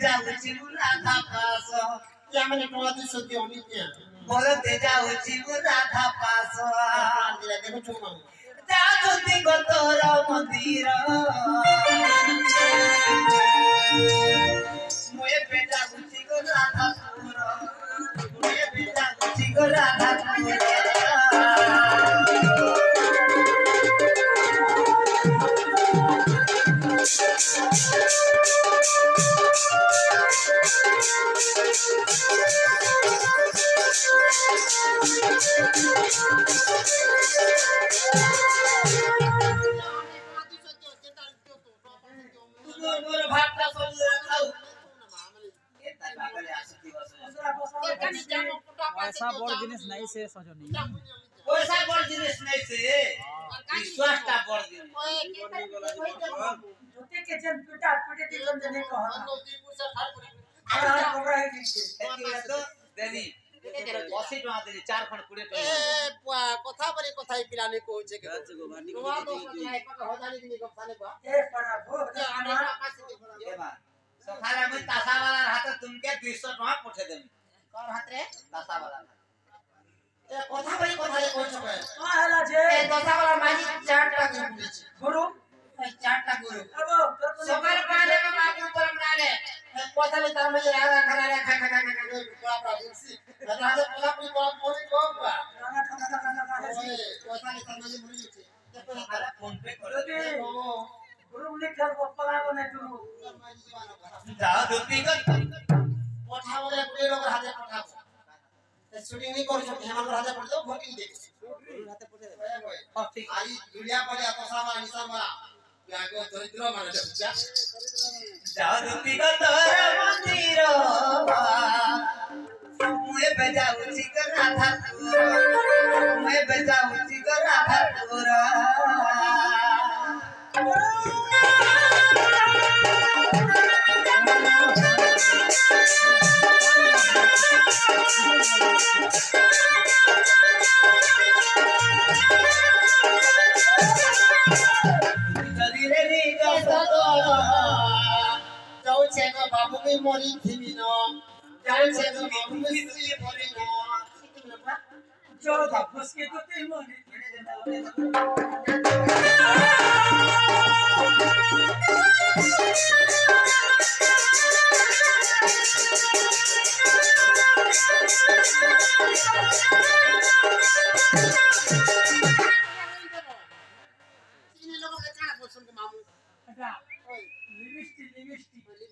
जाऊची राधा पास क्या मैंने टोला दी सोती होनी क्या बोलते जाऊची राधा पास दिला देखो चुमा जागुती गोतोर मंदिर मुए पे जाऊची राधा पुर मुए पे जाऊची राधा पुर ऐसा बड़ जिनिस नहीं से सजनी पैसा बड़ जिनिस नहीं से विश्वास ता बड़ जिनिस जोते के जन पिटा पिटे दिलन जने कह खबर है नीचे तो देनी 80 टका देनी 4 खंड 20 टका ए कथा बरे कथा पिलाने को होचे के नवा तो सताई पक हो जानी दिन गपसाने बा ए पड़ा भो ये बात सखारा में तासा वाला हाथ तुमके 200 टका पठे देनी कर हाथ रे तासा वाला ए कथा बरे कथा ले कोन छबे का हला जे ए दसा वाला माजी 4 टा गुरु पुलिस गुरु 4 टा गुरु अब सकाल काले में बाबू ऊपर बनाले कथा ले तार में रागा खरा रे खा खा खा खा पूरा प्रादुसी राजा पूरा पूरी पूरी को बा राणा ठका ठका ठका ओए कथा ले तार में मुड़ी छे अरे फोन पे करो दे गुरु लिखल पपला बने तू जा दुती कर कथा वाले पूरे लोग हाथे पठा शूटिंग नहीं कर सकते हेमंत राजा पड़ दो वोटिंग दे हाथे पठे दे ठीक आई दुनिया पर या तो सामा निशान बड़ा याको दरिद्र माने जा जा दुती कर तोरा मंदिर मुए बजाऊची कर राधा पुर मुए बजाऊची कर राधा पुर बाबू भी मोरी थी नो जान से तो बाबू भी सुई मोरी नो जो था फुसके तो ते मोने तीन लोग के का बोल सुन के मामू अच्छा लिपस्टिक उड़े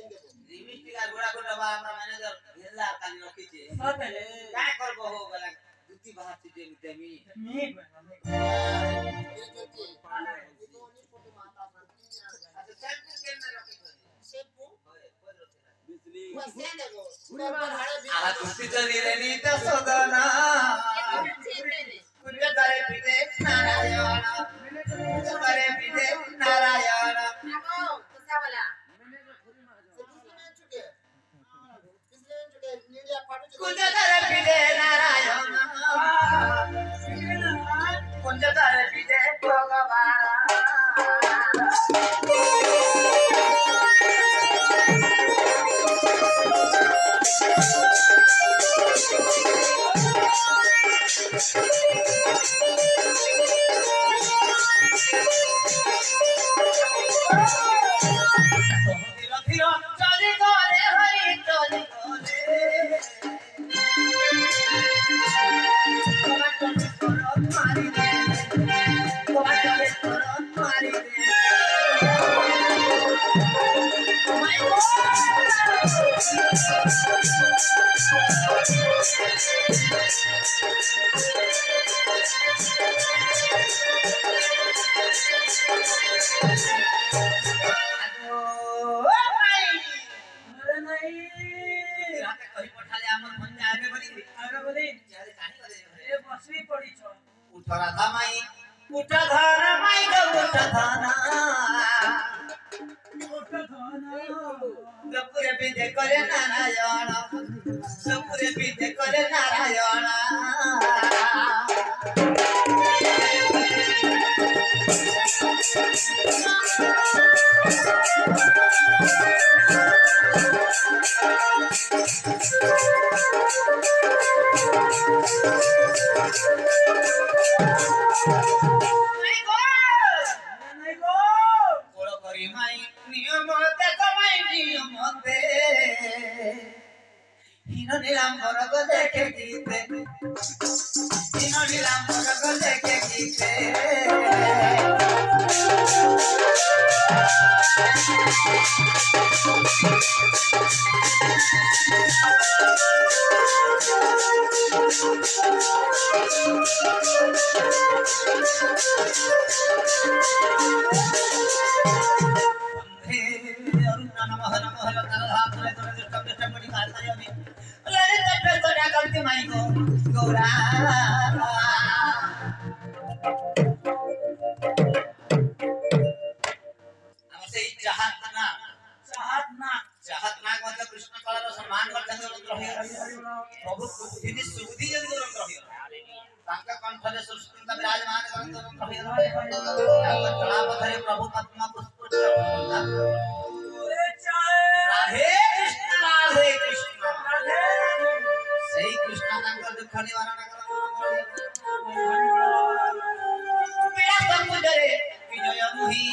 दे लिपस्टिक आ गोड़ा गोड़ा बा हमरा मैनेजर हेला काली रखी छे सतले काय करबो हो गला दुती बाहर से देमी देमी मी आ दुती चली रेनी त सदना कुछ करे पिते नारायण कुछ करे पिते नारायण कुछ करे पिते नारायण कुछ करे पिते भगवान चली गले हरि चली अरे नहीं आगे बोली ए बसरी पड़ी छ उठरा था माई उठ धर माई गो उठ धना सपुरे विधे करे नारायण सपुरे विधे करे नारायण নিমাই নিয়মতে কমাই নিয়মতে হীন নীলাম্বর গো দেখে গীতে হীন নীলাম্বর গো দেখে গীতে प्रभु पद्मा पुष्प राधे कृष्ण सही कृष्ण दुख निवारण विजय मुहि